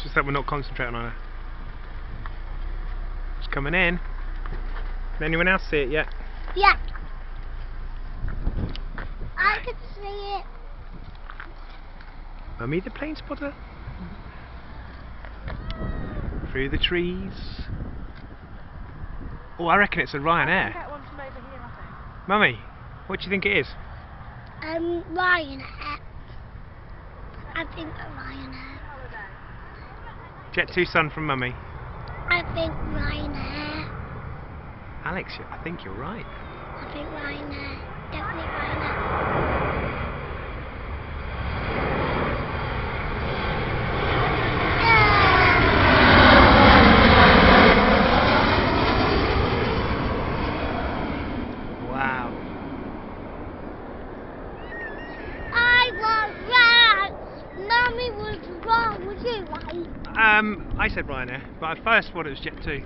It's just that we're not concentrating on her. It's coming in. Can anyone else see it yet? Yeah. I can see it. Mummy the plane spotter. Through the trees. Oh, I reckon it's a Ryanair. I can get one from over here, I think. Mummy, what do you think it is? Ryanair. I think a Ryanair. Jet2Sun from Mummy. I think Ryanair. Alex, I think you're right. I think Ryanair. Definitely Ryanair. Wow. I was right. Mummy was wrong. Was you right? I said Ryanair, but at first thought it was Jet2.